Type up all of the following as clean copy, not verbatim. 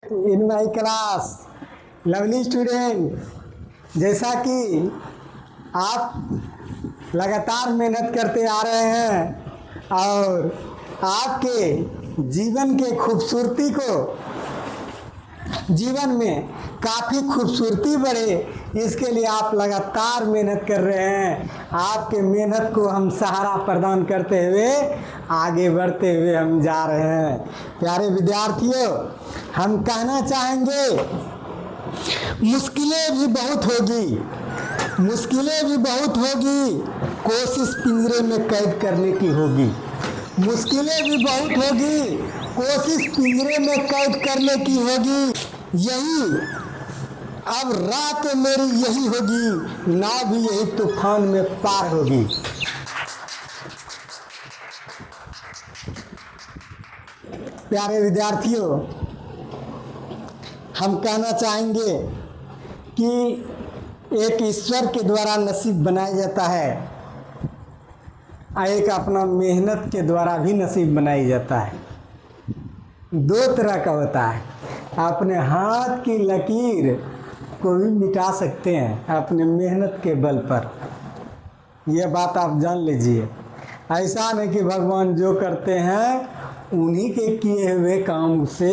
In my class lovely student, जैसा कि आप लगातार मेहनत करते आ रहे हैं और आपके जीवन के खूबसूरती को जीवन में काफ़ी खूबसूरती बढ़े, इसके लिए आप लगातार मेहनत कर रहे हैं। आपके मेहनत को हम सहारा प्रदान करते हुए आगे बढ़ते हुए हम जा रहे हैं। प्यारे विद्यार्थियों, हम कहना चाहेंगे मुश्किलें भी बहुत होगी, कोशिश पिंजरे में कैद करने की होगी। मुश्किलें भी बहुत होगी, कोशिश पिंजरे में कैद करने की होगी। यही अब रात मेरी यही होगी, नाव भी यही तूफान में पार होगी। प्यारे विद्यार्थियों, हम कहना चाहेंगे कि एक ईश्वर के द्वारा नसीब बनाया जाता है, एक अपना मेहनत के द्वारा भी नसीब बनाई जाता है। दो तरह का होता है। अपने हाथ की लकीर को भी मिटा सकते हैं अपने मेहनत के बल पर, यह बात आप जान लीजिए। ऐसा नहीं कि भगवान जो करते हैं उन्हीं के किए हुए काम से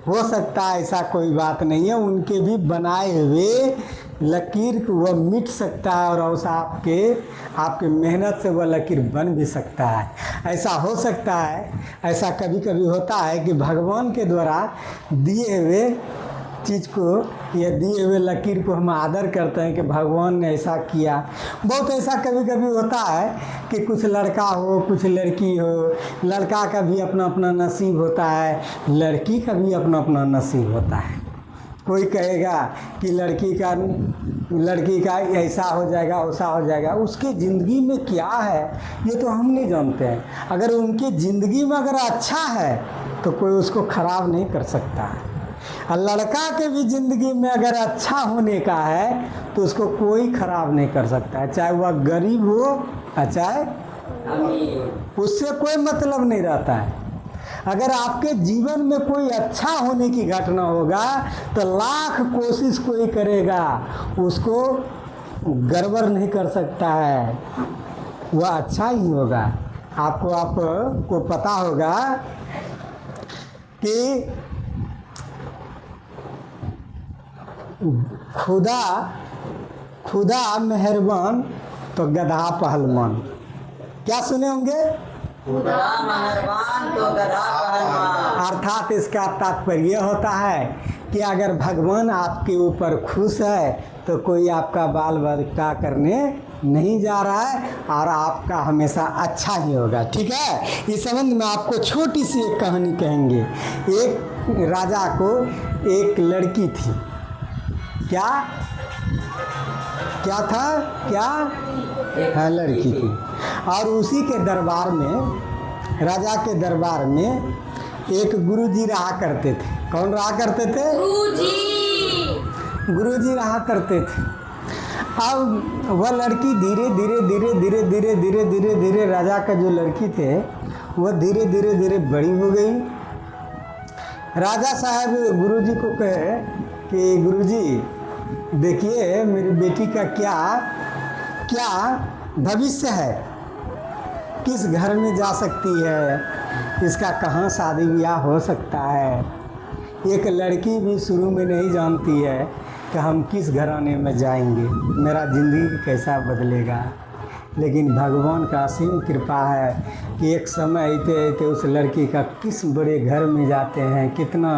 हो सकता है, ऐसा कोई बात नहीं है। उनके भी बनाए हुए लकीर को वह मिट सकता है और उस आपके मेहनत से वह लकीर बन भी सकता है। ऐसा हो सकता है, ऐसा कभी कभी होता है कि भगवान के द्वारा दिए हुए चीज़ को या दिए हुए लकीर को हम आदर करते हैं कि भगवान ने ऐसा किया। बहुत ऐसा कभी कभी होता है कि कुछ लड़का हो, कुछ लड़की हो, लड़का का भी अपना अपना नसीब होता है, लड़की का भी अपना अपना नसीब होता है। कोई कहेगा कि लड़की का ऐसा हो जाएगा, वैसा हो जाएगा। उसकी ज़िंदगी में क्या है ये तो हम नहीं जानते हैं। अगर उनकी ज़िंदगी में अगर अच्छा है तो कोई उसको ख़राब नहीं कर सकता है, और लड़का के भी ज़िंदगी में अगर अच्छा होने का है तो उसको कोई ख़राब नहीं कर सकता है, चाहे वह गरीब हो चाहे उससे कोई मतलब नहीं रहता है। अगर आपके जीवन में कोई अच्छा होने की घटना होगा तो लाख कोशिश कोई करेगा, उसको गड़बड़ नहीं कर सकता है, वह अच्छा ही होगा। आपको पता होगा कि खुदा मेहरबान तो गधा पहलवान। क्या सुने होंगे? खुदा मेहरबान तो गधा पहलवान। अर्थात इसका तात्पर्य होता है कि अगर भगवान आपके ऊपर खुश है तो कोई आपका बाल बच्चा करने नहीं जा रहा है और आपका हमेशा अच्छा ही होगा। ठीक है, इस संबंध में आपको छोटी सी एक कहानी कहेंगे। एक राजा को एक लड़की थी। क्या था? हाँ, लड़की थी। और उसी के दरबार में, राजा के दरबार में एक गुरुजी रहा करते थे। कौन रहा करते थे? गुरुजी रहा करते थे। अब वह लड़की धीरे राजा का जो लड़की थे वह धीरे धीरे बड़ी हो गई। राजा साहब गुरुजी को कहे कि गुरुजी देखिए, मेरी बेटी का क्या भविष्य है, किस घर में जा सकती है, इसका कहाँ शादी ब्याह हो सकता है। एक लड़की भी शुरू में नहीं जानती है कि हम किस घराने में जाएंगे, मेरा ज़िंदगी कैसा बदलेगा। लेकिन भगवान का असीम कृपा है कि एक समय आते उस लड़की का किस बड़े घर में जाते हैं। कितना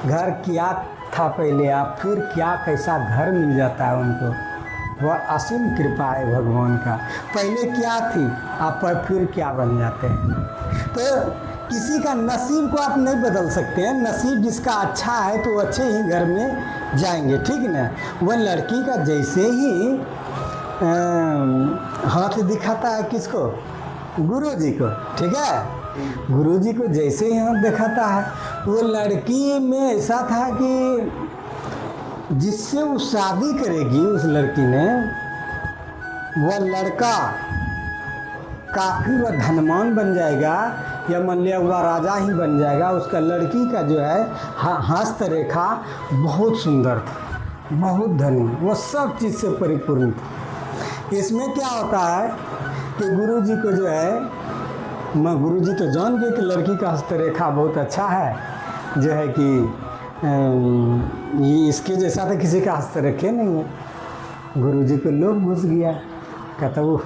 घर क्या था पहले, आप फिर क्या कैसा घर मिल जाता है उनको। वह असीम कृपा है भगवान का। पहले क्या थी, आप पर फिर क्या बन जाते हैं। तो किसी का नसीब को आप नहीं बदल सकते हैं। नसीब जिसका अच्छा है तो अच्छे ही घर में जाएंगे, ठीक ना। वह लड़की का जैसे ही हाथ दिखाता है किसको? गुरुजी को। ठीक है, गुरुजी को जैसे ही हाथ दिखाता है, वो लड़की में ऐसा था कि जिससे वो शादी करेगी उस लड़की ने, वह लड़का काफ़ी वह धनवान बन जाएगा, या मान लिया हुआ राजा ही बन जाएगा। उसका लड़की का जो है हस्तरेखा बहुत सुंदर था, बहुत धनी, वो सब चीज़ से परिपूर्ण था। इसमें क्या होता है कि गुरुजी को जो है गुरुजी तो जान गए कि लड़की का हस्तरेखा बहुत अच्छा है, जो है कि ये इसके जैसा तो किसी का हस्तरेखे नहीं है। गुरुजी को लोग घुस गया, कहता वो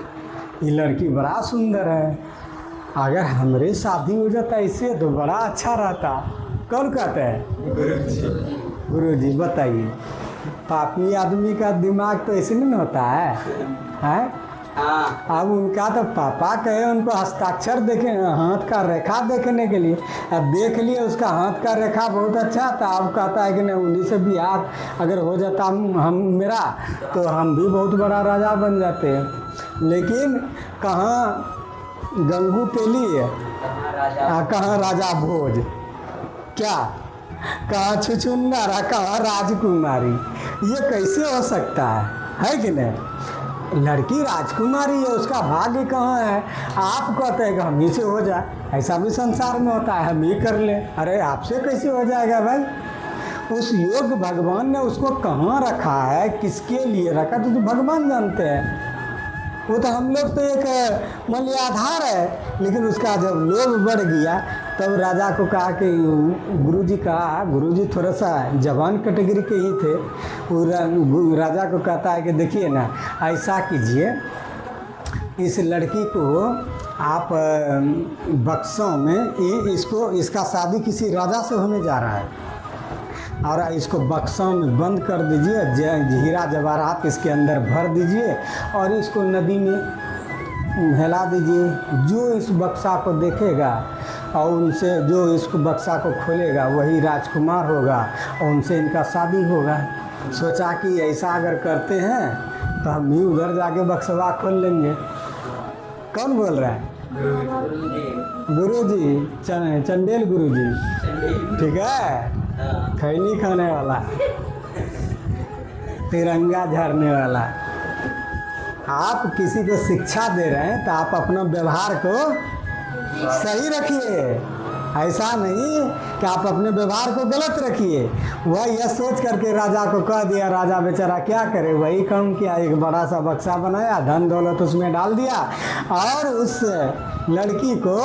ये लड़की बड़ा सुंदर है, अगर हमरे शादी हो जाता इससे तो बड़ा अच्छा रहता। कौन कहते हैं? गुरुजी। बताइए, पापी आदमी का दिमाग तो ऐसे नहीं होता है? अब उनका तो पापा कहे उनको हस्ताक्षर देखे, हाथ का रेखा देखने के लिए, अब देख लिए उसका हाथ का रेखा बहुत अच्छा था। अब कहता है कि नहीं, उन्हीं से भी हाथ अगर हो जाता हम मेरा तो हम भी बहुत बड़ा राजा बन जाते हैं। लेकिन कहाँ गंगू तेली है, कहाँ राजा भोज, क्या कहाँ छुछुंदर, कहाँ राजकुमारी, ये कैसे हो सकता है कि नहीं? लड़की राजकुमारी है, उसका भाग्य कहाँ है? आप कहते हैं कि हम ही से हो जाए, ऐसा भी संसार में होता है, हम ही कर लें। अरे आपसे कैसे हो जाएगा भाई? उस योग भगवान ने उसको कहाँ रखा है, किसके लिए रखा, तो भगवान जानते हैं। वो तो हम लोग तो एक मान लिया आधार है। लेकिन उसका जब लोभ बढ़ गया तब राजा को कहा कि गुरुजी थोड़ा सा जवान कैटेगरी के ही थे। वो राजा को कहता है कि देखिए ना, ऐसा कीजिए, इस लड़की को आप बक्सों में इसका शादी किसी राजा से होने जा रहा है, और इसको बक्सों में बंद कर दीजिए, हीरा जवाहरात इसके अंदर भर दीजिए और इसको नदी में हिला दीजिए। जो इस बक्सा को देखेगा और उनसे जो इसको बक्सा को खोलेगा वही राजकुमार होगा और उनसे इनका शादी होगा। सोचा कि ऐसा अगर करते हैं तो हम भी उधर जाके बक्सवा खोल लेंगे। कौन बोल रहा है? गुरुजी, चंडेल गुरुजी, ठीक है, खैनी खाने वाला, तिरंगा झरने वाला। आप किसी को शिक्षा दे रहे हैं तो आप अपना व्यवहार को सही रखिए, ऐसा नहीं कि आप अपने व्यवहार को गलत रखिए। वह यह सोच करके राजा को कह दिया, राजा बेचारा क्या करे, वही काम किया, एक बड़ा सा बक्सा बनाया, धन दौलत उसमें डाल दिया और उस लड़की को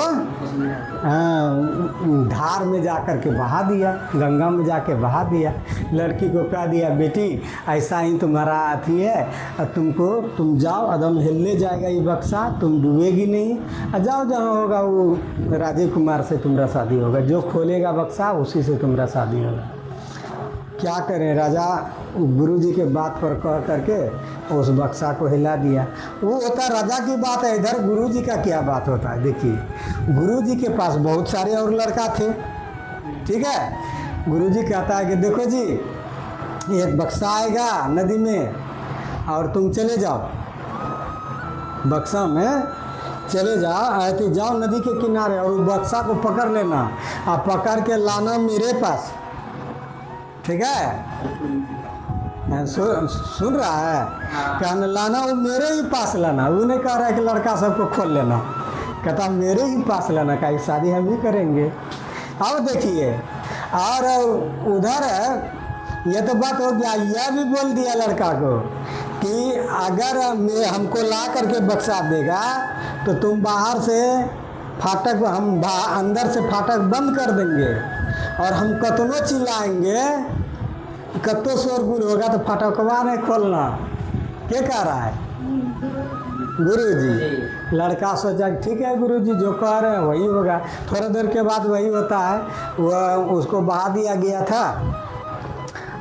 धार में जा कर के बहा दिया, गंगा में जाके बहा दिया। लड़की को कह दिया, बेटी ऐसा ही तुम्हारा अथी है, तुम जाओ, अदम हिलने जाएगा ये बक्सा, तुम डूबेगी नहीं, जाओ जहाँ होगा वो राजीव कुमार से तुम्हारा शादी होगा, जो खोलेगा बक्सा उसी से तुम्हारा शादी होगा। क्या करें, राजा गुरुजी के बात पर कह करके उस बक्सा को हिला दिया। वो होता राजा की बात है, इधर गुरुजी का क्या बात होता है। देखिए, गुरुजी के पास बहुत सारे और लड़का थे, ठीक है। गुरुजी कहता है कि देखो जी, एक बक्सा आएगा नदी में और तुम चले जाओ, बक्सा में चले जाओ, ऐसे जाओ नदी के किनारे और उस बक्सा को पकड़ लेना और पकड़ के लाना मेरे पास, ठीक है। सुन रहा है? कहने लाना, वो मेरे ही पास लाना। वो नहीं कह रहा है कि लड़का सबको खोल लेना, कहता मेरे ही पास लाना, का शादी हम भी करेंगे। अब देखिए, और उधर ये तो बात हो गया, यह भी बोल दिया लड़का को कि अगर हमको ला करके बक्सा देगा तो तुम बाहर से फाटक, हम अंदर से फाटक बंद कर देंगे और हम कतनो चिल्लाएंगे, कतो शोरगुल होगा तो फाटकवा नहीं खोलना। क्या कह रहा है गुरुजी? लड़का सोचा ठीक है गुरुजी, जो कह रहे हैं वही होगा। थोड़ा देर के बाद वही होता है, वह उसको बहा दिया गया था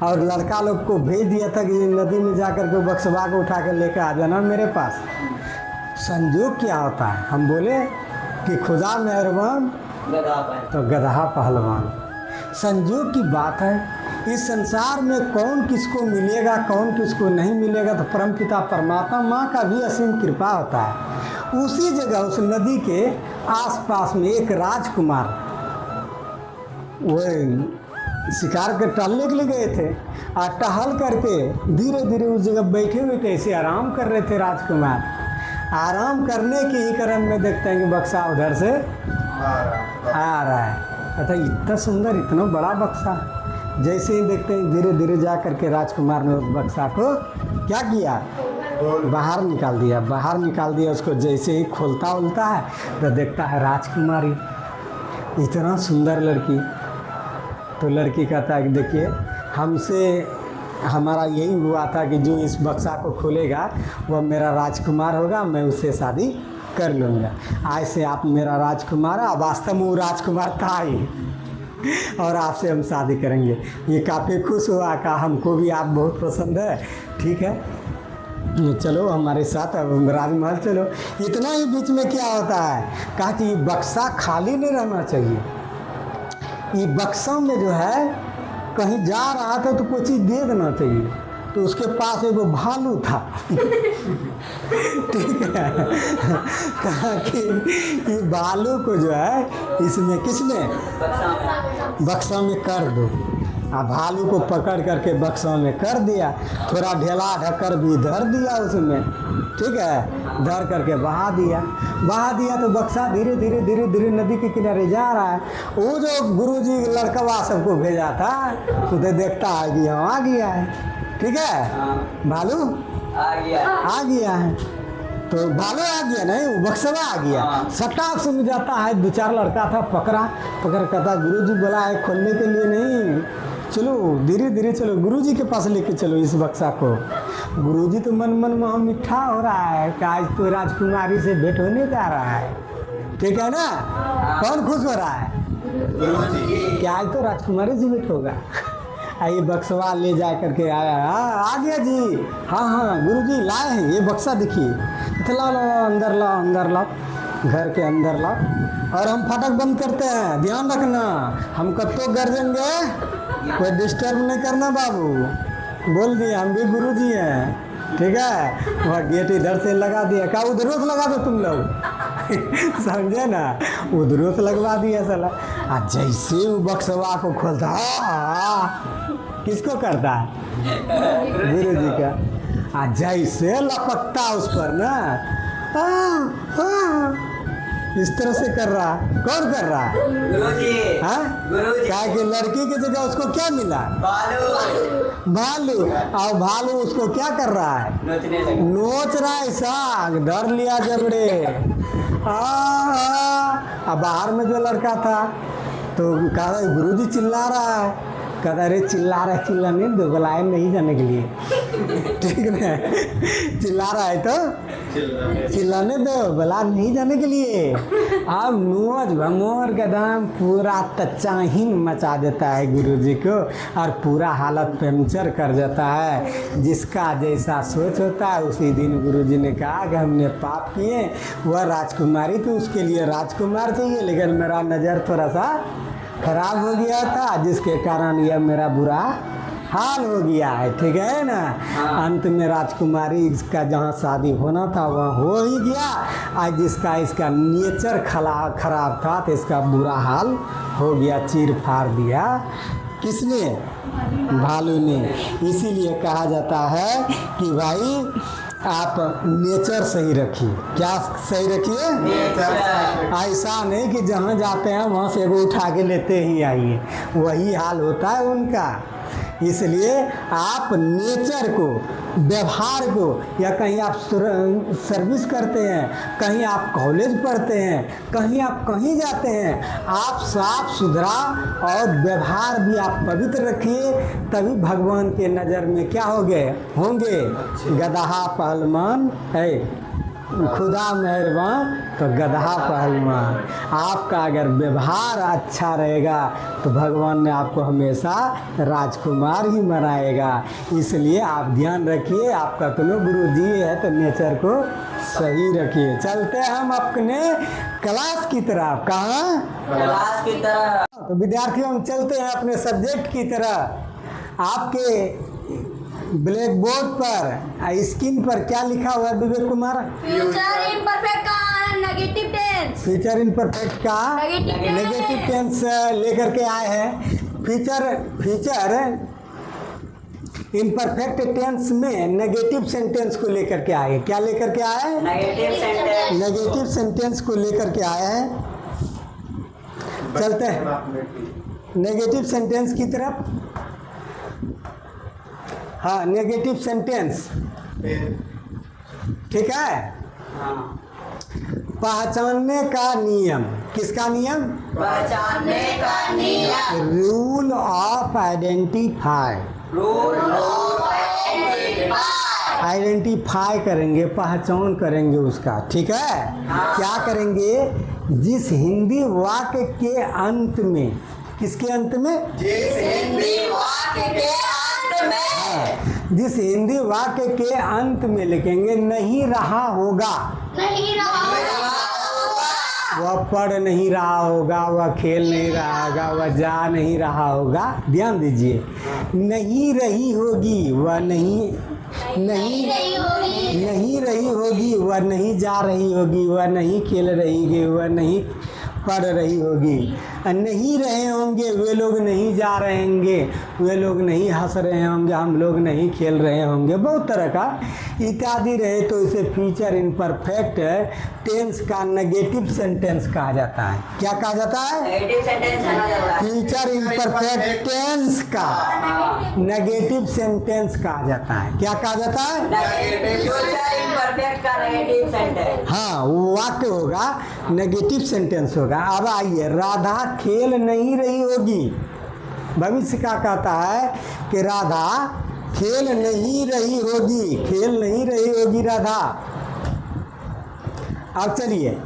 और लड़का लोग को भेज दिया था कि नदी में जाकर के बक्सवा को उठा कर लेकर आ जाना मेरे पास। संजोग क्या होता है, हम बोले कि खुदा मेहरबान तो गधा पहलवान। संजोग की बात है। इस संसार में कौन किसको मिलेगा, कौन किसको नहीं मिलेगा, तो परमपिता परमात्मा माँ का भी असीम कृपा होता है। उसी जगह उस नदी के आसपास में एक राजकुमार वो शिकार के टहलने के लिए गए थे और टहल करके धीरे धीरे उस जगह बैठे हुए थे, ऐसे आराम कर रहे थे। राजकुमार आराम करने के ही क्रम में देखते हैं कि बक्सा उधर से आ रहा है। अतः इतना सुंदर, इतना बड़ा बक्सा। जैसे ही देखते हैं धीरे धीरे जा करके राजकुमार ने उस बक्सा को क्या किया, बाहर निकाल दिया। बाहर निकाल दिया उसको। जैसे ही खोलता उलता है तो देखता है राजकुमारी, इतना सुंदर लड़की। तो लड़की कहता है कि देखिए, हमसे हमारा यही हुआ था कि जो इस बक्सा को खोलेगा वह मेरा राजकुमार होगा, मैं उससे शादी कर लूँगा। आज से आप मेरा राजकुमार, अब वास्तव में वो राजकुमार था ही, और आपसे हम शादी करेंगे। ये काफ़ी खुश हुआ, कहा हमको भी आप बहुत पसंद है, ठीक है चलो हमारे साथ अब राजमहल चलो। इतना ही बीच में क्या होता है, कहा कि ये बक्सा खाली नहीं रहना चाहिए। ये बक्सों में जो है कहीं जा रहा था तो कुछ चीज़ दे देना चाहिए। तो उसके पास एगो भालू था ठीक है, कहा कि ये भालू को जो है इसमें किसमें बक्सा में कर दो। अब भालू को पकड़ करके बक्सा में कर दिया, थोड़ा ढेला ढक्कर भी धर दिया उसमें, ठीक है, धर करके बहा दिया तो बक्सा धीरे धीरे धीरे धीरे नदी के किनारे जा रहा है। वो जो गुरुजी लड़कवा सबको भेजा था उधर देखता है कि यहाँ आ गया है, ठीक है, भालू आ गया है। तो भालू आ गया नहीं, वो बक्सवा आ गया। सटाक से जाता है, दो चार लड़का था, पकड़ कहता गुरुजी बोला है खोलने के लिए नहीं, चलो धीरे धीरे चलो, गुरुजी के पास लेके चलो इस बक्सा को। गुरुजी तो मन मन में मिठा हो रहा है कि आज तो राजकुमारी से भेंट होने जा रहा है, ठीक है ना। कौन खुश हो रहा है, कि आज तो राजकुमारी से भेंट होगा। ये बक्सवा ले जा करके आया, आ गया जी, हाँ गुरुजी लाए हैं ये बक्सा, देखिए तो लाओ अंदर लाओ, घर के अंदर लाओ, और हम फाटक बंद करते हैं, ध्यान रखना हम कब तो गरजेंगे, कोई डिस्टर्ब नहीं करना बाबू। बोल दिए हम भी गुरुजी हैं, ठीक है। वह गेट इधर से लगा दिया, क्या उधरों से लगा दो तुम लोग समझे ना, उधरों से लगवा दिया साला। जैसे वो बक्सवा को खोलता किसको करता है, गुरुजी का। जैसे लपकता उस पर ना, इस तरह से कर रहा है। कौन कर रहा है, गुरुजी। क्या कि लड़की की जगह उसको क्या मिला, भालू। और भालू उसको क्या कर रहा है, नोच रहा है, साग डर लिया जबड़े। अब बाहर में जो लड़का था तो कहा गुरुजी चिल्ला रहा है, कहता अरे चिल्लाने दो, बुलाए नहीं जाने के लिए ठीक है, चिल्ला रहा है तो चिल्लाने दो, बुला नहीं जाने के लिए। अब नोच भमोर का दाम पूरा तच्चाहीन मचा देता है गुरुजी को, और पूरा हालत पंचर कर देता है। जिसका जैसा सोच होता है उसी दिन गुरुजी ने कहा कि हमने पाप किए, वह राजकुमारी तो उसके लिए राजकुमार चाहिए, लेकिन मेरा नज़र थोड़ा सा खराब हो गया था, जिसके कारण यह मेरा बुरा हाल हो गया है, ठीक है ना। अंत में राजकुमारी इसका जहाँ शादी होना था वहाँ हो ही गया। आज इसका नेचर खराब था तो इसका बुरा हाल हो गया, चीर फाड़ दिया किसने, भालू ने। इसीलिए कहा जाता है कि भाई आप नेचर सही रखिए। क्या सही रखिए, ऐसा नहीं कि जहाँ जाते हैं वहाँ से वो उठा के लेते ही आइए, वही हाल होता है उनका। इसलिए आप नेचर को, व्यवहार को, या कहीं आप सर्विस करते हैं, कहीं आप कॉलेज पढ़ते हैं, कहीं आप कहीं जाते हैं, आप साफ सुथरा और व्यवहार भी आप पवित्र रखिए, तभी भगवान के नज़र में क्या होंगे गदहा पहलवान है, खुदा मेहरबान तो गदहा पहलवान। आपका अगर व्यवहार अच्छा रहेगा तो भगवान ने आपको हमेशा राजकुमार ही बनाएगा। इसलिए आप ध्यान रखिए, आपका तो गुरु जी है तो नेचर को सही रखिए। चलते हैं हम अपने क्लास की तरफ। कहाँ, क्लास की तरफ। तो विद्यार्थियों हम चलते हैं अपने सब्जेक्ट की तरफ। आपके ब्लैक बोर्ड पर स्क्रीन पर क्या लिखा हुआ है विवेक कुमार? फ्यूचर इम्परफेक्ट का नेगेटिव टेंस। फ्यूचर इम्परफेक्ट का नेगेटिव टेंस लेकर के आए हैं। फ्यूचर इम्परफेक्ट टेंस में नेगेटिव सेंटेंस को लेकर के आए। क्या लेकर के आए? Negative sentence. नेगेटिव सेंटेंस को लेकर के आए हैं। चलते हैं नेगेटिव सेंटेंस की तरफ। हाँ, नेगेटिव सेंटेंस, ठीक है। हाँ। पहचानने का नियम, किसका नियम? पहचानने का नियम। Rule of identify, rule of identify करेंगे, पहचान करेंगे उसका, ठीक है। क्या करेंगे? जिस हिंदी वाक्य के अंत में, किसके अंत में? जिस हिंदी वाक्य के अंत में, जिस हिंदी वाक्य के अंत में लिखेंगे नहीं रहा होगा, नहीं रहा वह पढ़ नहीं रहा होगा, वह खेल नहीं रहा होगा, वह जा नहीं रहा होगा। ध्यान दीजिए, नहीं रही होगी, वह नहीं रही होगी, नहीं रही होगी, वह नहीं जा रही होगी, वह नहीं खेल रही होगी, वह नहीं पढ़ रही होगी। नहीं रहे होंगे, वे लोग नहीं जा रहे होंगे, वे लोग नहीं हंस रहे होंगे, हम लोग नहीं खेल रहे होंगे, बहुत तरह का इत्यादि रहे तो इसे फ्यूचर इम्परफेक्ट टेंस का नेगेटिव सेंटेंस कहा जाता है। क्या कहा जाता है? नेगेटिव सेंटेंस कहा जाता है। फ्यूचर इम्परफेक्ट टेंस का नेगेटिव सेंटेंस कहा जाता है। क्या कहा जाता है? फ्यूचर इम्परफेक्ट का नेगेटिव सेंटेंस। हाँ, वो वाक्य होगा, नेगेटिव सेंटेंस होगा। अब आइए, राधा खेल नहीं रही होगी, भविष्य का कहता है कि राधा खेल नहीं रही होगी, खेल नहीं रही होगी राधा। अब चलिए,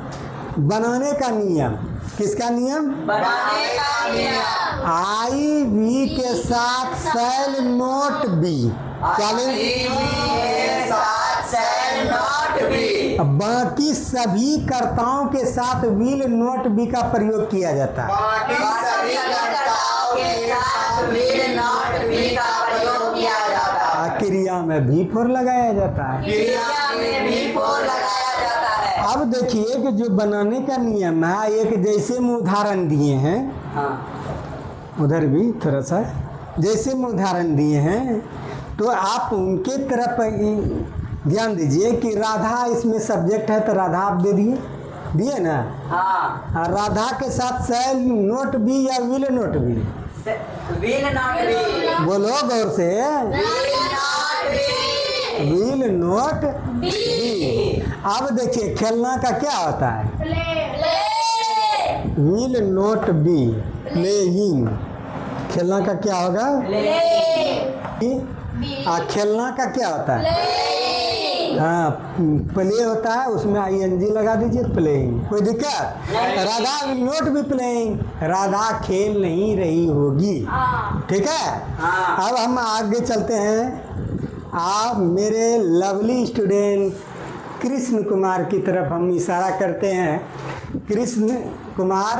बनाने का नियम, किसका नियम? बनाने का नियम। आई वी के साथ सेल नोट बी, क्या के साथ सेल नॉट बी। बाकी सभी कर्ताओं के साथ विल नोट बी का प्रयोग किया जाता है। बाकी सभी कर्ताओं के साथ विल नॉट बी का प्रयोग किया जाता है। क्रिया में भी फोर लगाया जाता है। क्रिया में भी फोर लगाया जाता है। अब देखिए कि जो बनाने का नियम है, एक जैसे में उदाहरण दिए हैं, हाँ। उधर भी थोड़ा सा जैसे में उदाहरण दिए हैं, तो आप उनके तरफ ध्यान दीजिए कि राधा इसमें सब्जेक्ट है, तो राधा आप दे दिए ना। हाँ। और राधा के साथ सेल नोट बी या will not be, will not be. बोलो गौर से, will not be. Will not be. अब देखिए, खेलना का क्या होता है? Will not be, playing. खेलना का क्या होगा? खेलना का क्या होता है? हाँ, प्ले होता है, उसमें ING लगा दीजिए, प्लेइंग। कोई दिक्कत? Radha will not be playing, Radha खेल नहीं रही होगी, ठीक है। हाँ। अब हम आगे चलते हैं। आप मेरे लवली स्टूडेंट कृष्ण कुमार की तरफ हम इशारा करते हैं। कृष्ण कुमार,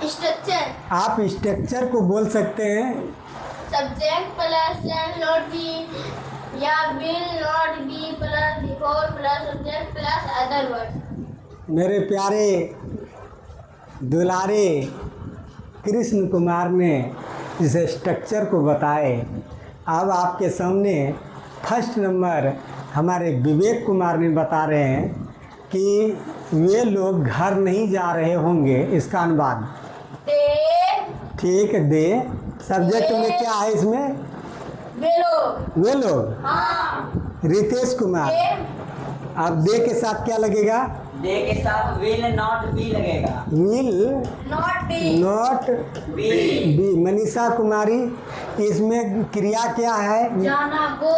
स्ट्रक्चर, आप स्ट्रक्चर को बोल सकते हैं। Subject plus shall not be या will not be plus before plus subject plus other word. मेरे प्यारे दुलारे कृष्ण कुमार ने इस स्ट्रक्चर को बताए। अब आपके सामने फर्स्ट नंबर हमारे विवेक कुमार ने बता रहे हैं कि वे लोग घर नहीं जा रहे होंगे, इसका अनुवाद। ठीक, दे सब्जेक्ट में क्या है इसमें? वे लोग। हाँ। रितेश कुमार, अब दे के साथ क्या लगेगा? दे के साथ विल नॉट बी लगेगा। Will not be. Be. Manisha Kumari, इसमें क्रिया क्या है? जाना, गो,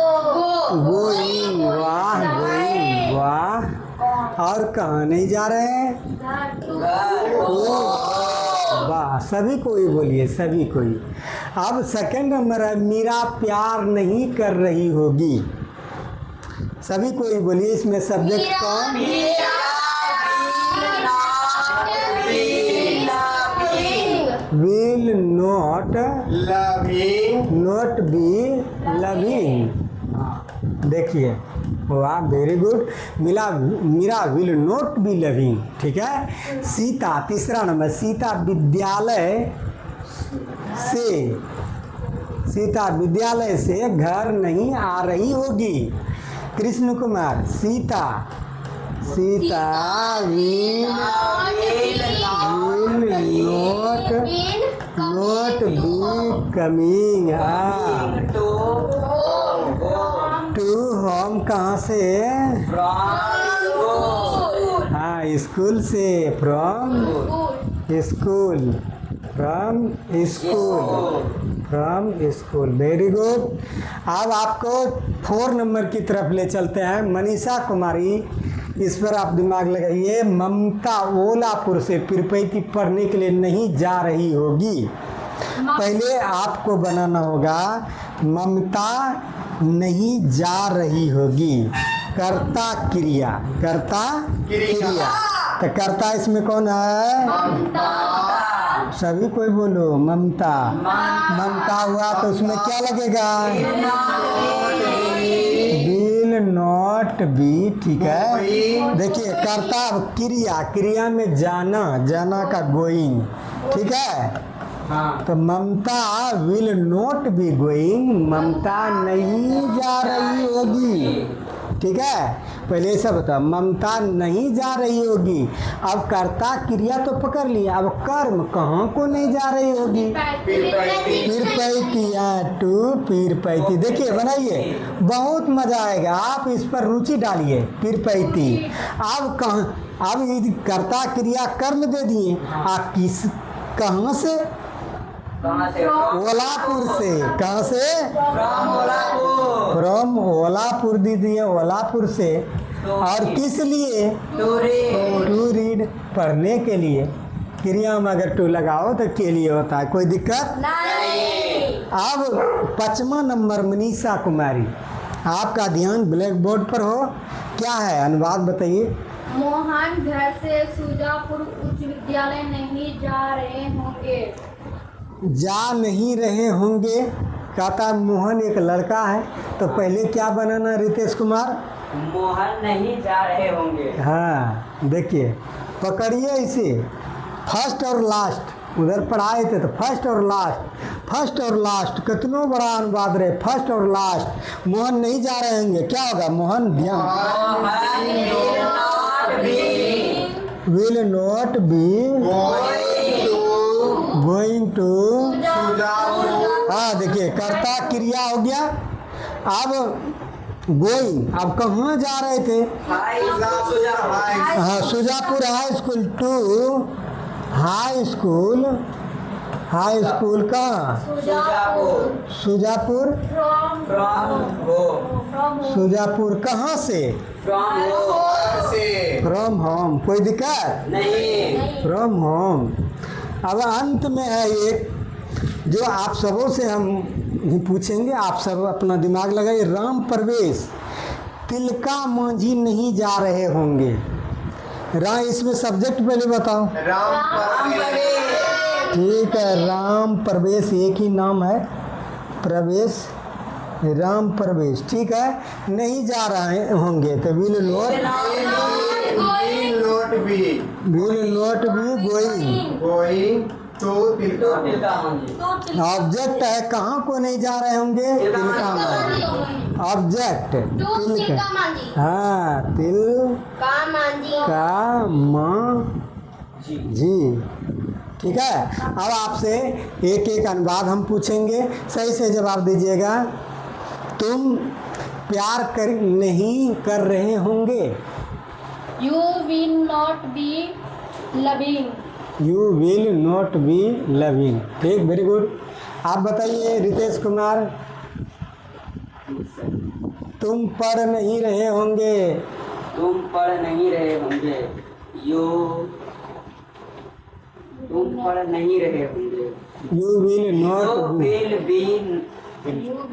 गोइंग। वाह, गोइंग, वाह। और कहाँ नहीं जा रहे हैं? वाह, सभी कोई बोलिए, सभी कोई। अब सेकंड नंबर है, मीरा प्यार नहीं कर रही होगी, सभी कोई बोलिए। इसमें सब्जेक्ट कौन? Will not not be loving. देखिए, वाह, very good. Meera will not be loving, ठीक है। सीता, तीसरा नंबर, सीता विद्यालय से घर नहीं आ रही होगी। Krishna Kumar, Sita Sita will not be coming to home कहाँ से? हाँ स्कूल से, from school, from school. Very good. अब आपको 4 नंबर की तरफ ले चलते हैं। मनीषा कुमारी, इस पर आप दिमाग लगाइए। ममता ओलापुर से पीरपैती पढ़ने के लिए नहीं जा रही होगी। पहले आपको बनाना होगा ममता नहीं जा रही होगी, कर्ता क्रिया, कर्ता क्रिया। तो कर्ता इसमें कौन है? सभी कोई बोलो ममता। ममता हुआ तो उसमें क्या लगेगा? Will not B. ठीक है, देखिए कर्ता क्रिया, क्रिया में जाना, जाना का गोइंग। ठीक है, तो ममता विल नॉट बी गोइंग, ममता नहीं जा रही होगी। ठीक है, पहले ऐसा बता, ममता नहीं जा रही होगी। अब कर्ता क्रिया तो पकड़ लिया, अब कर्म कहाँ को नहीं जा रही होगी? पीरपैती, टू पीरपैती। देखिए बनाइए, बहुत मजा आएगा। आप इस पर रुचि डालिए, पीरपैती। अब कहाँ, अब कर्ता क्रिया कर्म दे दिए, आप किस कहाँ से? ओलापुर से। कहाँ से? फ्रॉम ओलापुर दी दिए, ओलापुर से। और किस लिए? टू रीड, पढ़ने के लिए। क्रिया में अगर टू लगाओ तो के लिए होता है, कोई दिक्कत नहीं। अब 5वां नंबर मनीषा कुमारी, आपका ध्यान ब्लैक बोर्ड पर हो। क्या है अनुवाद बताइए। मोहन घर से सुजापुर उच्च विद्यालय नहीं जा रहे होंगे। जा नहीं रहे होंगे, कहता मोहन एक लड़का है, तो पहले क्या बनाना रितेश कुमार? मोहन नहीं जा रहे होंगे। हाँ देखिए, पकड़िए इसे, फर्स्ट और लास्ट। उधर पढ़ाए थे तो फर्स्ट और लास्ट, फर्स्ट और लास्ट, कितनों बड़ा अनुवाद रहे, फर्स्ट और लास्ट। मोहन नहीं जा रहे होंगे, क्या होगा? Mohan will not be going to. हाँ देखिए, कर्ता क्रिया हो गया। अब गोइंग, अब कहाँ जा रहे थे? हाँ Sujapur high school to high school. High school कहाँ? सुजापुर। सुजापुर कहाँ से? From home. कोई दिक्कत नहीं। From home. अब अंत में है एक जो आप सबों से हम ही पूछेंगे, आप सब अपना दिमाग लगाइए। राम प्रवेश, तिलका मांझी नहीं जा रहे होंगे। इसमें सब्जेक्ट पहले बताओ। ठीक है, राम प्रवेश एक ही नाम है, प्रवेश, राम प्रवेश। ठीक है, नहीं जा रहे होंगे तो will not be going to Tilka. Object है, कहाँ को नहीं जा रहे होंगे? तिलका मांझी। ऑब्जेक्ट तिलका, हाँ तिलका मांझी। ठीक है, अब आपसे एक एक अनुवाद हम पूछेंगे, सही से जवाब दीजिएगा। तुम प्यार नहीं कर रहे होंगे। You will not be loving. You will not be loving. ठीक, वेरी गुड। आप बताइए रितेश कुमार, तुम पढ़ नहीं रहे होंगे। तुम पढ़ नहीं रहे होंगे। तुम पढ़ नहीं रहे होंगे। You will not B,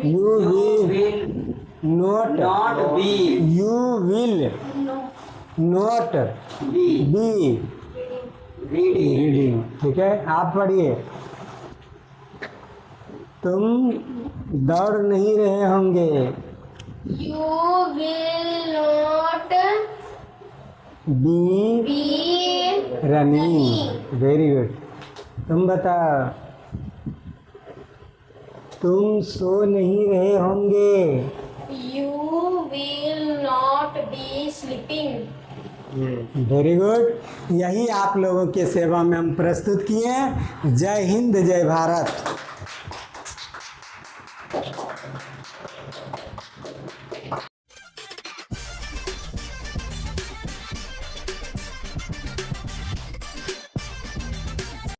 you will not B, you will not be reading. ठीक है, आप पढ़िए। तुम दौड़ नहीं रहे होंगे। You will not be running. Very good. तुम बताओ, तुम सो नहीं रहे होंगे। You will not be sleeping. Very good. यही आप लोगों के सेवा में हम प्रस्तुत किए हैं। जय हिंद, जय भारत।